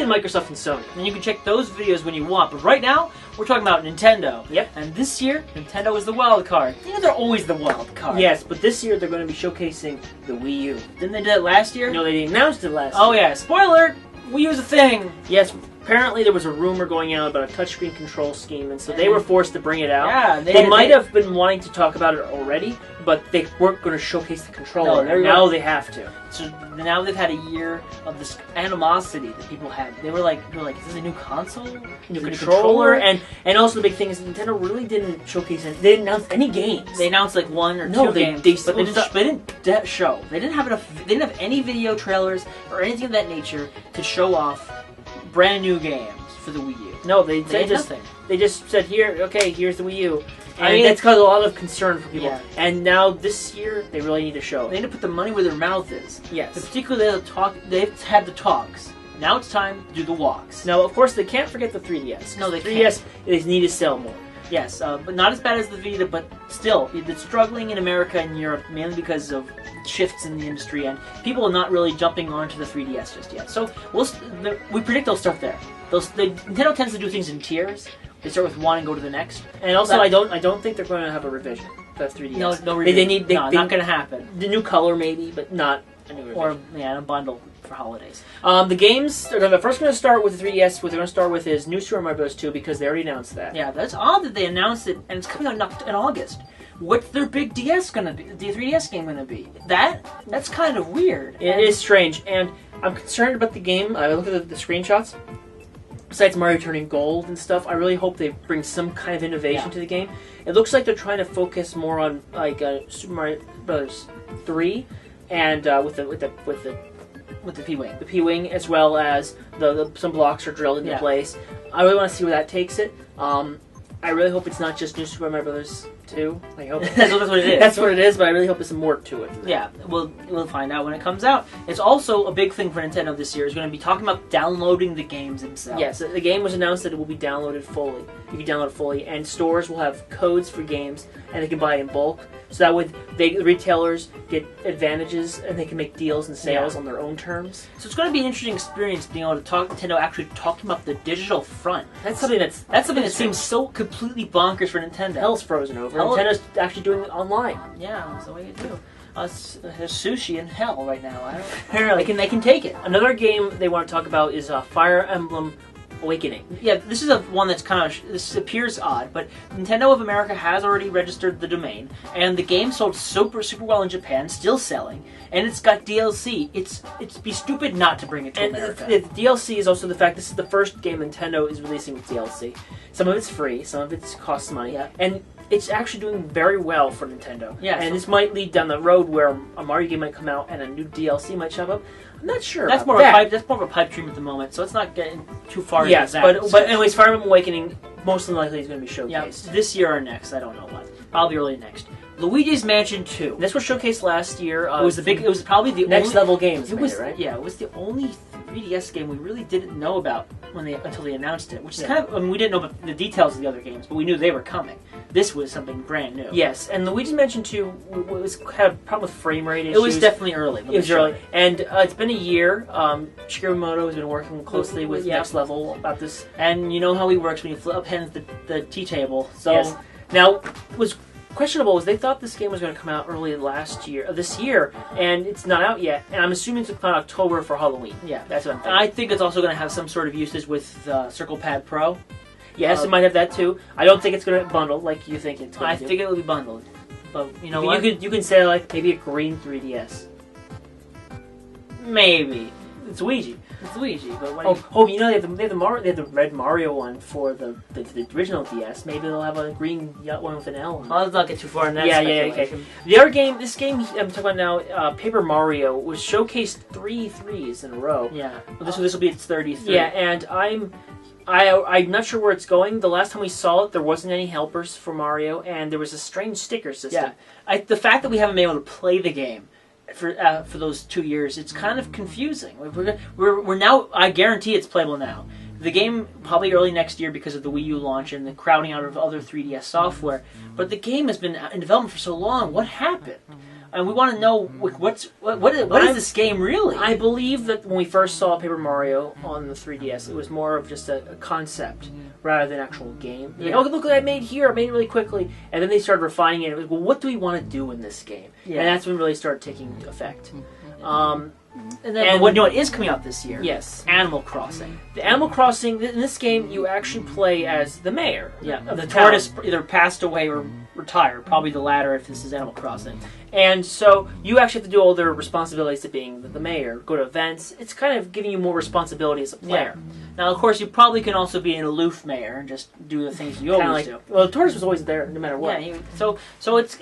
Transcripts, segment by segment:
mostly Microsoft and Sony. And you can check those videos when you want. But right now, we're talking about Nintendo. Yep. And this year, Nintendo is the wild card. You know, they're always the wild card. Yes, but this year they're going to be showcasing the Wii U. Didn't they do that last year? No, they announced it last year. Oh yeah, spoiler! Wii U's a thing. Yes, apparently there was a rumor going out about a touchscreen control scheme, and so they were forced to bring it out. Yeah, they might have been wanting to talk about it already, but they weren't going to showcase the controller. No, now they have to. So now they've had a year of this animosity that people had. They were like, is this a new console? New controller? And also the big thing is Nintendo really didn't showcase it. They didn't announce any games. They announced like one or two games, but they didn't show. They didn't have enough. They didn't have any video trailers or anything of that nature to show off brand new games for the Wii U. No, they just said, here's the Wii U. And I mean, that's caused a lot of concern for people. Yeah. And now this year, they really need to show. They need to put the money where their mouth is. Yes. Particularly they've had the talks. Now it's time to do the walks. Now, of course, they can't forget the 3DS. No, they 3DS, they need to sell more. Yes, but not as bad as the Vita, but still, it's struggling in America and Europe, mainly because of shifts in the industry, and people are not really jumping onto the 3DS just yet. So we predict they'll start there. Nintendo tends to do things in tiers. They start with one and go to the next. And also, I don't think they're going to have a revision for 3DS. No revision. Not going to happen. The new color, maybe, but not a new revision. Or a bundle for holidays. The games, they're first going to start with the 3DS. What they're going to start with is New Super Mario Bros. 2, because they already announced that. Yeah, that's odd that they announced it, and it's coming out in August. What's their big DS going to be? The 3DS game going to be? That's kind of weird. It is strange, and I'm concerned about the game. I look at the screenshots. Besides Mario turning gold and stuff, I really hope they bring some kind of innovation to the game. It looks like they're trying to focus more on like Super Mario Bros. 3, and with the P-Wing. The P-Wing, as well as some blocks are drilled into place. I really want to see where that takes it. I really hope it's not just New Super Mario Bros. 2. I hope that's what it is. That's what it is, but I really hope there's some more to it. Yeah, we'll find out when it comes out. It's also a big thing for Nintendo this year. Is going to be talking about downloading the games themselves. Yes, the game was announced that it will be downloaded fully. You can download it fully, and stores will have codes for games, and they can buy in bulk. So that way, the retailers get advantages, and they can make deals and sales on their own terms. So it's going to be an interesting experience being able to Nintendo actually talking about the digital front. That's something that seems so completely bonkers for Nintendo. Hell's frozen over. Nintendo's actually doing it online. Yeah, that's the way you do. There's sushi in hell right now. Apparently, they can take it. Another game they want to talk about is Fire Emblem Awakening. Yeah, this is one that's this appears odd, but Nintendo of America has already registered the domain, and the game sold super well in Japan, still selling, and it's got DLC. It'd be stupid not to bring it to America. The DLC is also the fact this is the first game Nintendo is releasing with DLC. Some of it's free, some of it costs money, and it's actually doing very well for Nintendo. Yeah, and this might lead down the road where a Mario game might come out and a new DLC might show up. I'm not sure. That's more of a pipe dream at the moment, so it's not getting too far. Yes, but anyways, Fire Emblem Awakening most likely is going to be showcased this year or next. I don't know what. Probably early next. Luigi's Mansion 2. This was showcased last year. It was probably the next level games. Right? Yeah, it was the only 3DS game we really didn't know about until they announced it. Which is we didn't know about the details of the other games, but we knew they were coming. This was something brand new. Yes, and Luigi's Mansion 2 had a problem with frame rate issues. It was definitely early. It was early, and it's been a year. Shigeru Miyamoto has been working closely with Next Level about this, and you know how he works when you upends the tea table. So now was questionable was they thought this game was going to come out early this year, and it's not out yet. And I'm assuming it's come out October for Halloween. Yeah, that's what I'm thinking. I think it's also going to have some sort of usage with Circle Pad Pro. Yes, it might have that too. I don't think it's going to bundle like you think it's going to. I think it will be bundled. But you know what? You can say like maybe a green 3DS. Maybe. It's Luigi. It's Luigi, but you know they have the red Mario one for the original DS. Maybe they'll have a green one with an L on it. Let's not get too far in that. Yeah, okay. The other game, this game I'm talking about now, Paper Mario, was showcased 3 3s in a row. Yeah, well, this will be its 33. Yeah, and I'm not sure where it's going. The last time we saw it, there wasn't any helpers for Mario, and there was a strange sticker system. Yeah, the fact that we haven't been able to play the game for those 2 years, it's kind of confusing. We're now. I guarantee it's playable now. The game probably early next year because of the Wii U launch and the crowding out of other 3DS software. But the game has been in development for so long. What happened? and we want to know what is this game really? I believe that when we first saw Paper Mario on the 3DS, it was more of just a concept rather than an actual game. Yeah. Like, oh, look what I made here. I made it really quickly. And then they started refining it. It was, well, what do we want to do in this game? Yeah. And that's when it really started taking effect. And then what is coming out this year? Yes. Animal Crossing. The Animal Crossing, in this game, you actually play as the mayor. Yeah, of the town. tortoise either passed away or retired. Probably the latter if this is Animal Crossing. And so you actually have to do all their responsibilities of being the mayor, go to events. It's kind of giving you more responsibility as a player. Yeah. Now, of course, you probably can also be an aloof mayor and just do the things you always do. Well, the tortoise was always there, no matter what. Yeah. So it's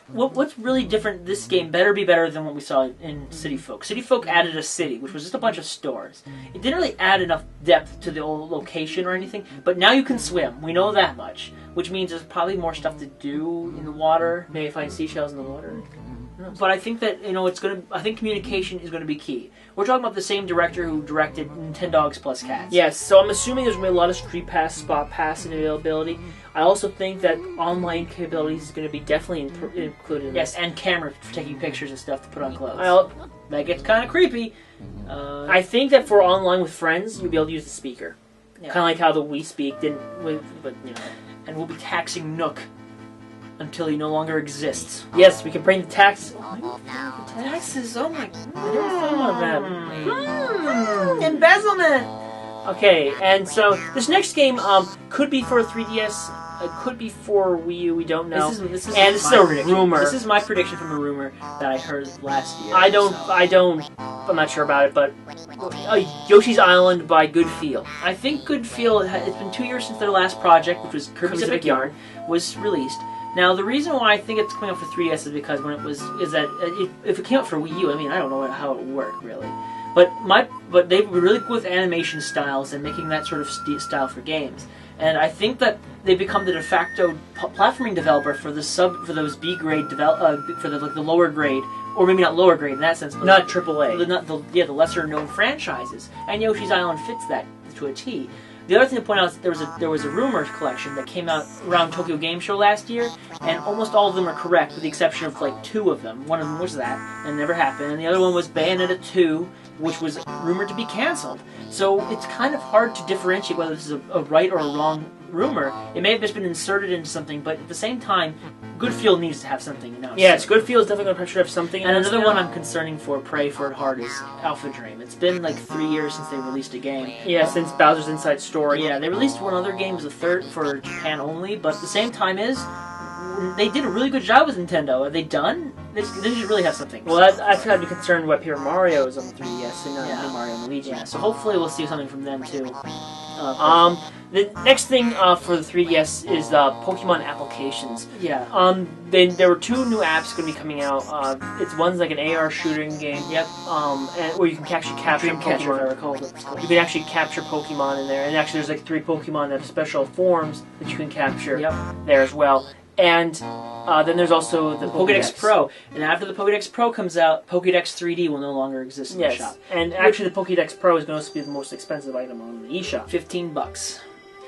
what's really different. This game better be better than what we saw in City Folk. City Folk added a city, which was just a bunch of stores. It didn't really add enough depth to the old location or anything. But now you can swim. We know that much, which means there's probably more stuff to do in the water. Maybe find seashells in the water. But I think that I think communication is going to be key. We're talking about the same director who directed Nintendogs Plus Cats. Yes, so I'm assuming there's going to be a lot of Street Pass, Spot Pass, and availability. I also think that online capabilities is going to be definitely included in Yes, this. and camera for taking pictures and stuff to put on clothes. That gets kind of creepy. I think that for online with friends, you'll be able to use the speaker. Yeah. Kind of like how the Wii Speak didn't, but you know. And we'll be taxing Nook until he no longer exists. Yes, we can bring the tax. Taxes, oh my god. I never thought of that. Embezzlement! Okay, and so this next game could be for 3DS, it could be for Wii U, we don't know. This is and this is my a prediction. rumor. This is my prediction from a rumor that I heard last year. I'm not sure about it, but Yoshi's Island by Good Feel. I think Good Feel, it's been 2 years since their last project, which was Kirby's Epic Yarn, was released. Now, the reason why I think it's coming out for 3DS is because if it came out for Wii U, I mean, I don't know how it would work, really. But they were really good with animation styles and making that sort of style for games. And I think that they've become the de facto platforming developer for those B grade for the lower grade, or maybe not lower grade in that sense, but Not AAA. the lesser known franchises. And Yoshi's Island fits that to a T. The other thing to point out is there was a rumor collection that came out around Tokyo Game Show last year, and almost all of them are correct, with the exception of like 2 of them. One of them was that, and it never happened, and the other one was Bayonetta 2, which was rumored to be canceled. So it's kind of hard to differentiate whether this is a right or a wrong rumor. It may have just been inserted into something, but at the same time, Good Feel needs to have something announced. Yes, Good Feel is definitely going to pressure to have something. And another one I'm concerning for Pray for It Hard is Alpha Dream. It's been like 3 years since they released a game. Yeah, since Bowser's Inside Story. Yeah, they released one other game as a third for Japan only, but at the same time they did a really good job with Nintendo. Are they done? They should really have something. Well, I think I'd be concerned what Paper Mario is on the 3DS and not Mario and Luigi. Yeah, so hopefully we'll see something from them too. The next thing for the 3DS is Pokemon applications. Yeah. There were 2 new apps going to be coming out. One's like an AR shooting game. Yep. Where you can actually capture Dreamcatcher, if I Pokemon. recall what it's called. You can actually capture Pokemon in there, and actually there's like 3 Pokemon that have special forms that you can capture there as well. And then there's also the Pokédex Pro. And after the Pokédex Pro comes out, Pokédex 3D will no longer exist in the shop. And actually the Pokédex Pro is going to be the most expensive item on the eShop. $15.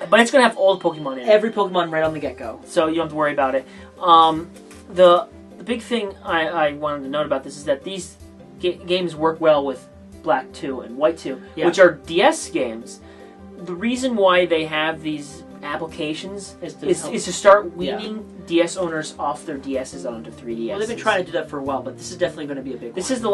But it's going to have all the Pokemon in it. Every Pokemon right on the get-go. So you don't have to worry about it. The big thing I wanted to note about this is that these games work well with Black 2 and White 2, which are DS games. The reason why they have these applications is to start weaning DS owners off their DSs onto 3DS. Well, they've been trying to do that for a while, but this is definitely going to be a big one. This is the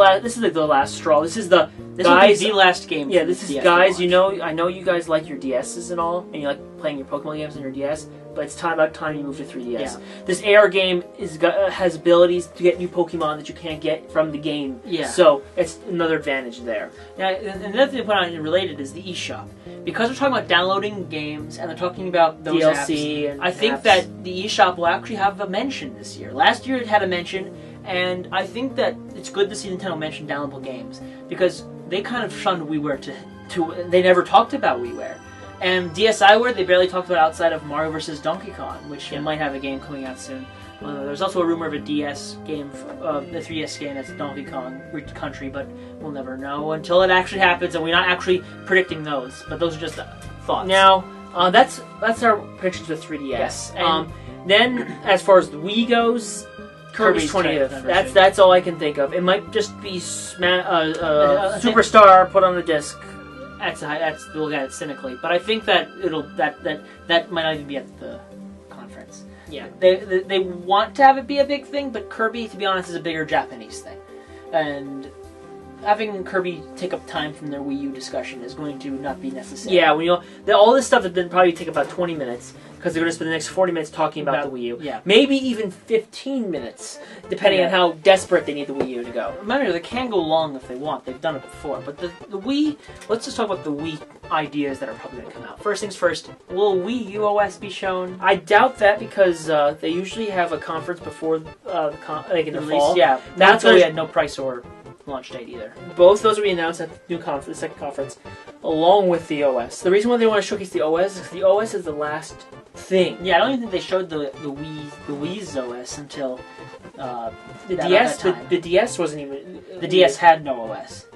last straw. This is the This guys. will be the last game. Yeah, for this the is DS guys. launch. I know you guys like your DSs and all, and you like playing your Pokemon games on your DS. But it's about time you move to 3DS. Yeah. This AR game has abilities to get new Pokemon that you can't get from the game. Yeah. So it's another advantage there. Now, another thing to put out related is the eShop. Because we're talking about downloading games and they're talking about those DLC apps, and I think apps. that the eShop will actually have a mention this year. Last year it had a mention, and I think that it's good to see Nintendo mention downloadable games because they kind of shunned WiiWare they never talked about WiiWare. And DSiWare, they barely talked about outside of Mario vs. Donkey Kong, which might have a game coming out soon. There's also a rumor of a DS game, the 3DS game that's Donkey Kong Country, but we'll never know until it actually happens, and we're not actually predicting those. But those are just thoughts. Now, that's our predictions for 3DS. Yes. Then, as far as the Wii goes, Kirby's 20th. anniversary. That's all I can think of. It might just be Superstar put on the disc. That's looking at it cynically, but I think that that might not even be at the conference. Yeah, they want to have it be a big thing, but Kirby, to be honest, is a bigger Japanese thing, and having Kirby take up time from their Wii U discussion is going to not be necessary. Yeah, all this stuff would probably take about 20 minutes because they're going to spend the next 40 minutes talking about the Wii U. Yeah. Maybe even 15 minutes, depending on how desperate they need the Wii U to go. Remember, they can go long if they want. They've done it before. But the Wii, let's just talk about the Wii ideas that are probably going to come out. First things first, will Wii U OS be shown? I doubt that because they usually have a conference before like in the release. fall. Yeah, that's why we had no price or launch date either. Both those will be announced at the second conference, along with the OS. The reason why they want to showcase the OS is because the OS is the last thing. Yeah, I don't even think they showed the Wii's OS until the DS. The DS wasn't even. The DS had no OS.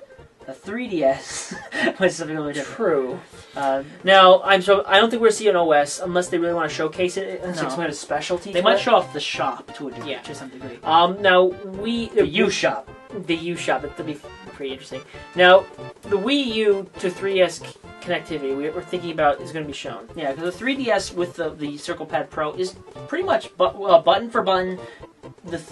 The 3DS was something really different. True. Now, I don't think we're see an OS unless they really want to showcase it. No. Some kind of specialty. They might show off the shop to some degree. Now the U shop. The U shop. That'd be pretty interesting. Now, the Wii U to 3DS connectivity we're thinking about is going to be shown. Yeah, because the 3DS with the Circle Pad Pro is pretty much button for button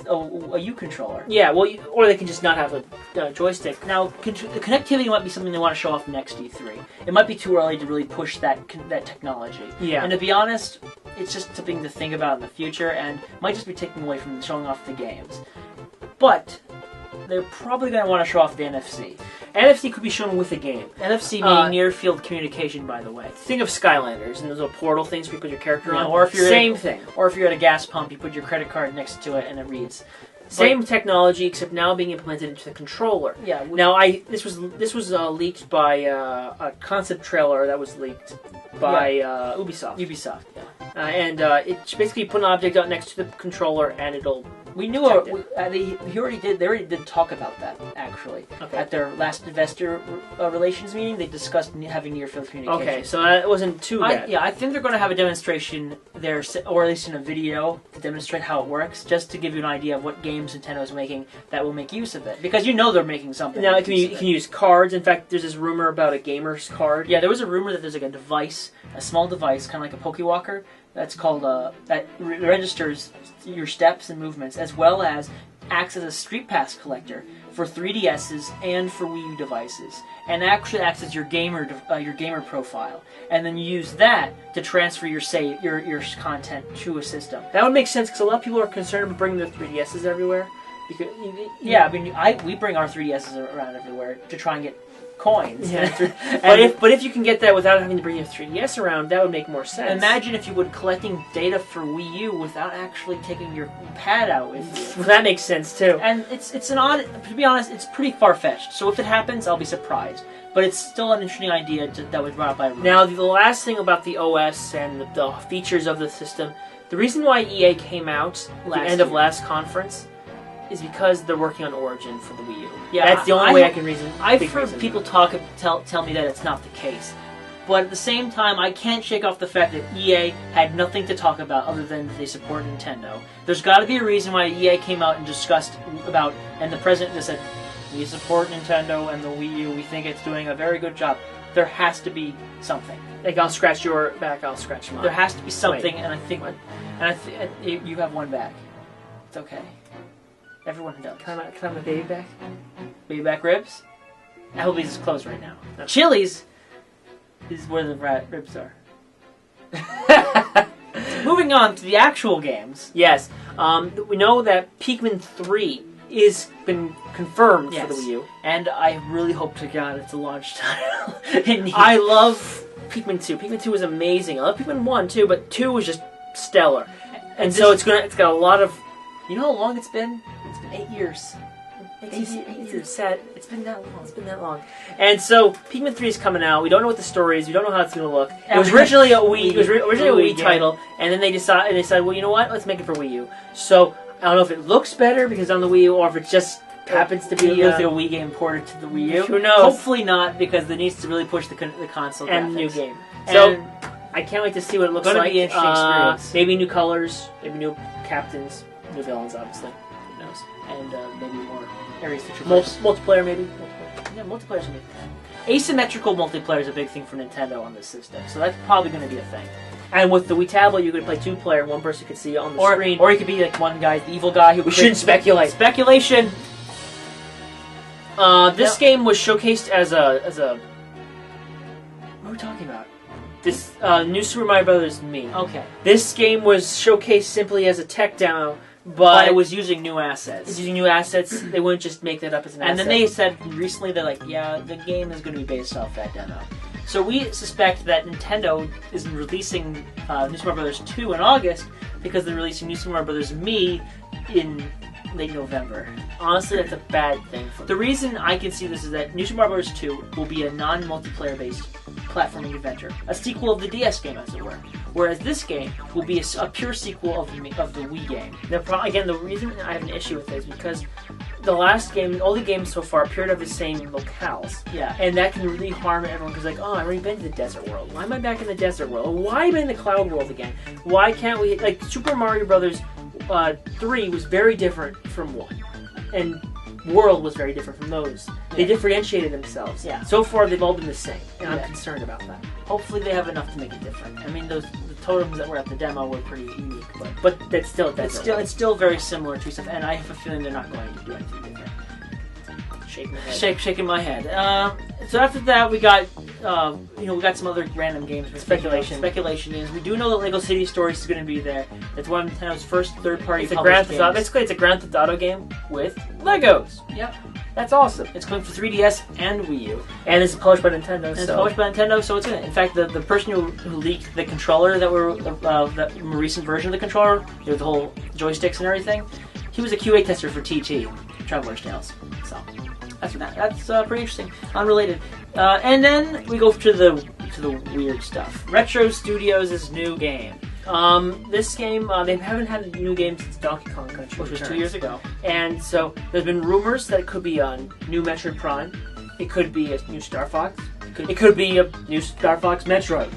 a U controller. Yeah, well, or they can just not have a joystick. Now, the connectivity might be something they want to show off next E3. It might be too early to really push that technology. Yeah. And to be honest, it's just something to think about in the future, and might just be taking away from showing off the games. But they're probably going to want to show off the NFC. NFC could be shown with the game. NFC meaning near-field communication, by the way. Think of Skylanders and those little portal things where you put your character on. Or if you're Same thing. Or if you're at a gas pump, you put your credit card next to it and it reads. Same technology, except now being implemented into the controller. Yeah. Now, this was leaked by a concept trailer that was leaked by Ubisoft. Ubisoft, yeah. And it basically put an object out next to the controller, and it'll. We knew they already did talk about that actually. Okay. At their last investor relations meeting. They discussed having near-field communication. Okay, so that wasn't too bad. I think they're going to have a demonstration there, or at least in a video to demonstrate how it works, just to give you an idea of what games Nintendo's making that will make use of it. Because you know they're making something. Now you can use cards. In fact, there's this rumor about a gamer's card. Yeah, there was a rumor that there's like a device, a small device, kind of like a Pokewalker, that's called that registers your steps and movements, as well as acts as a Street Pass collector for 3DSs and for Wii U devices, and actually acts as your gamer profile, and then you use that to transfer your content to a system. That would make sense because a lot of people are concerned about bringing their 3DSs everywhere. Because yeah, I mean, we bring our 3DSs around everywhere to try and get coins. Yeah. But if you can get that without having to bring your 3DS around, that would make more sense. Imagine if you would collecting data for Wii U without actually taking your pad out with you. Well, that makes sense too. And it's an odd. To be honest, it's pretty far-fetched. So if it happens, I'll be surprised. But it's still an interesting idea that was brought up by Ruben. Now, the last thing about the OS and the features of the system, the reason why EA came out at the end of last conference is because they're working on Origin for the Wii U. Yeah, that's the only way I can reason. I've heard people tell me that it's not the case, but at the same time, I can't shake off the fact that EA had nothing to talk about other than they support Nintendo. There's got to be a reason why EA came out and discussed about, and the president just said, "We support Nintendo and the Wii U. We think it's doing a very good job." There has to be something. Like, I'll scratch your back, I'll scratch mine. There has to be something, Wait. and I think, you have one back. It's okay. Everyone does. Can I have my baby back? Baby back ribs? Applebee's is closed right now. Chili's is where the ribs are. Moving on to the actual games. Yes. We know that Pikmin 3 is been confirmed for the Wii U. And I really hope to God it's a launch title. I love Pikmin 2. Pikmin 2 was amazing. I love Pikmin 1 too, but 2 was just stellar. And so it's got a lot of. You know how long it's been? It's been 8 years. 8 years. It's sad. It's been that long. It's been that long. And so Pikmin 3 is coming out. We don't know what the story is. We don't know how it's going to look. It was originally a Wii title, and then they decided, well, you know what? Let's make it for Wii U. So I don't know if it looks better because it's on the Wii U, or if it just happens to be a Wii game ported to the Wii U. Who knows? Hopefully not, because it needs to really push the console and graphics. New game. So I can't wait to see what it looks like. It's going to be an interesting experience. Maybe new colors, maybe new captains, new villains, obviously. demos and maybe more areas to traverse. Multiplayer, maybe. Yeah, multiplayer's gonna be asymmetrical multiplayer is a big thing for Nintendo on this system, so that's probably going to be a thing. And with the Wii Tablet, you could play 2-player. One person could see it on the screen. Or you could be like one guy, the evil guy who. We shouldn't speculate. Speculation. This game was showcased as a. What are we talking about? This New Super Mario Brothers Me. Okay. This game was showcased simply as a tech demo, but it was using new assets. It's using new assets. They wouldn't just make that up as an asset. And then they said recently, they're like, yeah, the game is going to be based off that demo. So we suspect that Nintendo is releasing New Super Mario Brothers 2 in August because they're releasing New Super Mario Brothers Me in late November. Honestly, that's a bad thing for me. The reason I can see this is that New Super Mario Bros. 2 will be a non-multiplayer based platforming adventure, a sequel of the DS game, as it were. Whereas this game will be a pure sequel of the Wii game. Again, the reason I have an issue with it is because the last game, all the games so far appear to have the same locales. Yeah. And that can really harm everyone because, like, oh, I've already been to the desert world. Why am I back in the desert world? Why am I in the cloud world again? Why can't we, like, Super Mario Brothers 3 was very different from 1. And World was very different from those. Yeah. They differentiated themselves. Yeah. So far, they've all been the same, and I'm concerned about that. Hopefully, they have enough to make it different. I mean, the totems that were at the demo were pretty unique, but that's still it's still very similar to stuff, and I have a feeling they're not going to do anything different. Shaking my head. Shaking my head. So after that, we got we got some other random games. Speculation is we do know that Lego City Stories is going to be there. It's one of Nintendo's first third-party published games. Basically, it's a Grand Theft Auto game with Legos. Yep. That's awesome. It's coming for 3DS and Wii U. And it's published by Nintendo. And it's published by Nintendo, so it's good. In fact, the person who leaked the controller that recent version of the controller, with the whole joysticks and everything, he was a QA tester for TT, Traveler's Tales. So that's pretty interesting. Unrelated. And then we go to the weird stuff. Retro Studios' new game. This game, they haven't had a new game since Donkey Kong Country, which was 2 years ago. And so there's been rumors that it could be a new Metroid Prime. It could be a new Star Fox. It could be a new Star Fox Metroid.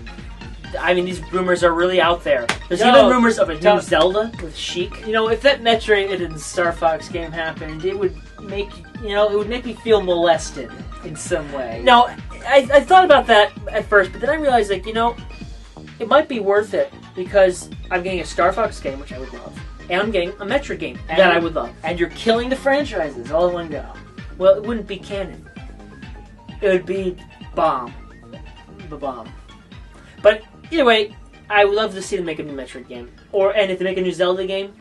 I mean, these rumors are really out there. There's even rumors of a new Zelda with Sheik. You know, if that Metroid and Star Fox game happened, it would make me feel molested in some way. No, I thought about that at first, but then I realized, like, it might be worth it because I'm getting a Star Fox game, which I would love, and I'm getting a Metroid game that I would love. And you're killing the franchises all in one go. Well, it wouldn't be canon. It would be bomb. The bomb. But either way, I would love to see them make a new Metroid game. And if they make a new Zelda game,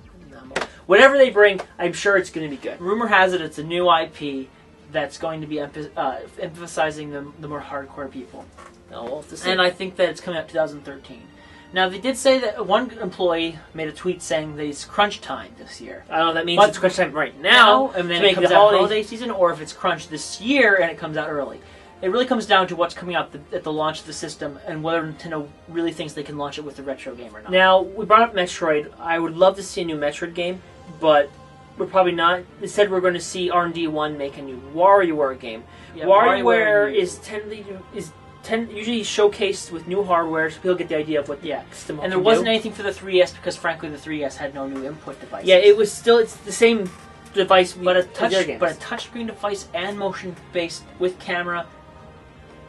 whatever they bring, I'm sure it's going to be good. Rumor has it it's a new IP that's going to be emphasizing the more hardcore people. And I think that it's coming out 2013. Now, they did say that one employee made a tweet saying that it's crunch time this year. I don't know if that means it's crunch time right now, and then it comes out holiday season, or if it's crunch this year and it comes out early. It really comes down to what's coming out at the launch of the system and whether Nintendo really thinks they can launch it with the retro game or not. Now, we brought up Metroid. I would love to see a new Metroid game, but we're probably not. Instead, we're going to see R&D 1 make a new Wario Ware game. Yeah, Wario Ware is usually showcased with new hardware, so people get the idea of what the system and there wasn't anything for the 3DS because, frankly, the 3DS had no new input devices. Yeah, it's the same device, but a touchscreen device and motion-based with camera.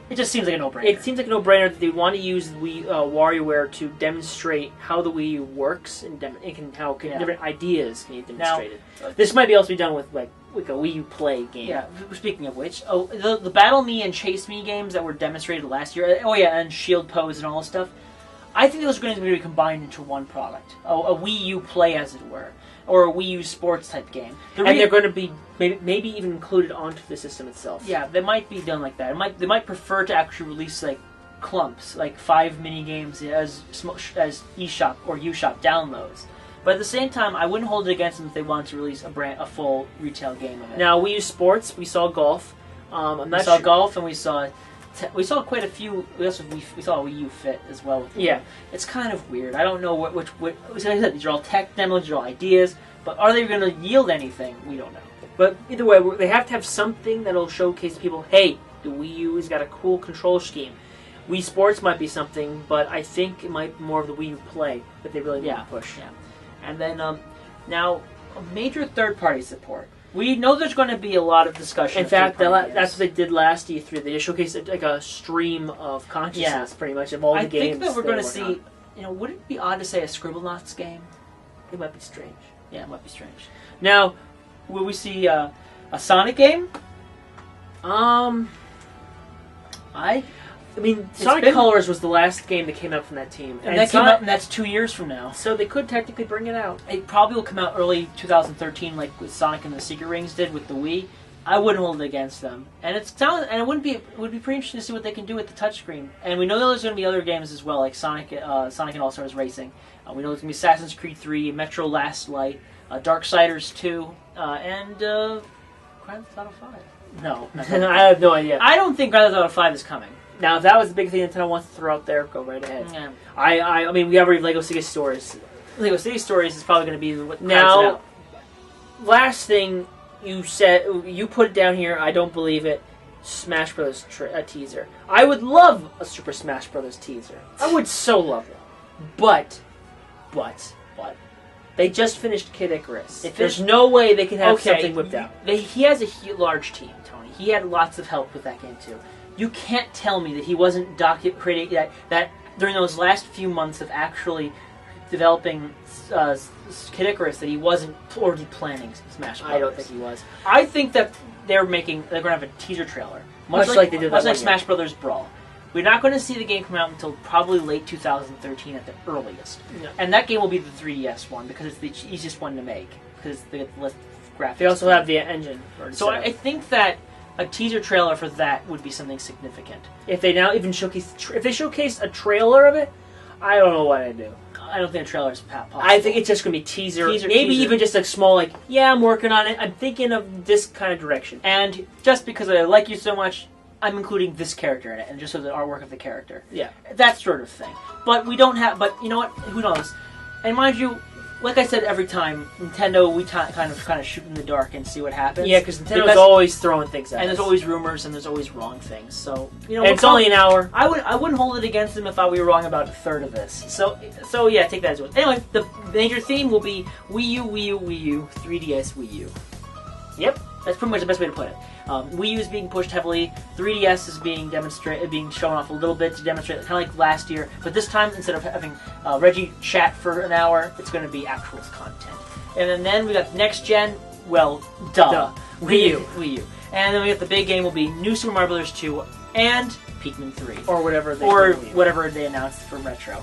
It just seems like a no-brainer. It seems like a no-brainer that they want to use WarioWare to demonstrate how the Wii U works and different ideas can be demonstrated. Now, this might be also be done with like a Wii U Play game. Yeah. Speaking of which, the Battle Me and Chase Me games that were demonstrated last year. Oh yeah, and Shield Pose and all this stuff. I think those are going to be combined into one product, a Wii U Play, as it were. Or a Wii U Sports type game. And they're going to be maybe even included onto the system itself. Yeah, they might be done like that. They might prefer to actually release like clumps, like 5 mini games as eShop or uShop downloads. But at the same time, I wouldn't hold it against them if they wanted to release a full retail game of it. Now, Wii U Sports, we saw golf. We saw golf, and we saw quite a few. We saw a Wii U Fit as well. Yeah, it's kind of weird. I don't know which. Like I said, these are all tech demos, these are all ideas, but are they going to yield anything? We don't know. But either way, they have to have something that'll showcase people. Hey, the Wii U has got a cool control scheme. Wii Sports might be something, but I think it might be more of the Wii U Play that they really need to push. Yeah. And then now, major third-party support. We know there's going to be a lot of discussion. In fact, that's what they did last E3. They just showcased like a stream of consciousness, pretty much, of all the games. I think that we're going to see. Would it be odd to say a Scribblenauts game? It might be strange. Yeah, it might be strange. Now, will we see a Sonic game? I mean, Sonic Colors was the last game that came out from that team, and that came out, and that's 2 years from now. So they could technically bring it out. It probably will come out early 2013, like with Sonic and the Secret Rings did with the Wii. I wouldn't hold it against them, and it would be pretty interesting to see what they can do with the touchscreen. And we know there's going to be other games as well, like Sonic and All Stars Racing. We know there's going to be Assassin's Creed 3, Metro Last Light, Darksiders 2, and Grand Theft Auto 5. No, I have no idea. I don't think Grand Theft Auto 5 is coming. Now, if that was the big thing Nintendo wants to throw out there, go right ahead. Yeah. I mean, we have already Lego City Stories. Lego City Stories is probably going to be what now. Last thing you said, you put it down here. I don't believe it. Smash Bros. Teaser. I would love a Super Smash Bros. Teaser. I would so love it. But, they just finished Kid Icarus. There's no way they can have something whipped out. He has a large team, Tony. He had lots of help with that game too. You can't tell me that he wasn't creating that during those last few months of actually developing Kid Icarus that he wasn't already planning Smash Bros. I don't think he was. I think that they're going to have a teaser trailer, much like they did much like Smash Brothers Brawl. We're not going to see the game come out until probably late 2013 at the earliest, and that game will be the 3DS one because it's the easiest one to make because they get the less graphics. They also have the engine. So I think that a teaser trailer for that would be something significant. If they now even showcase a trailer of it, I don't know what I'd do. I don't think a trailer is possible. I think it's just going to be teaser. Maybe even just a small, I'm working on it. I'm thinking of this kind of direction. And just because I like you so much, I'm including this character in it, and just so the artwork of the character. Yeah. That sort of thing. But we don't have, but you know what? Who knows? And mind you, like I said every time, Nintendo, we kind of shoot in the dark and see what happens. Yeah, because Nintendo's always throwing things at us. And there's always rumors, and there's always wrong things. So, and it's only an hour. I wouldn't hold it against them if we were wrong about a third of this. So yeah, take that as well. Anyway, the major theme will be Wii U, 3DS Wii U. Yep, that's pretty much the best way to put it. Wii U is being pushed heavily. 3DS is being shown off a little bit to demonstrate, kind of like last year. But this time, instead of having Reggie chat for an hour, it's going to be actual content. And then we got next gen. Well, duh. Wii U. And then we got the big game will be New Super Mario Bros. 2 and Pikmin 3. Or whatever they announced for Retro.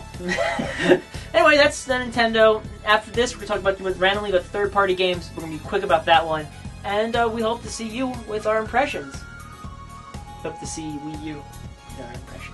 Anyway, that's the Nintendo. After this, we're going to talk about randomly about third-party games. We're going to be quick about that one. And we hope to see you with our impressions. Hope to see Wii U with our impressions.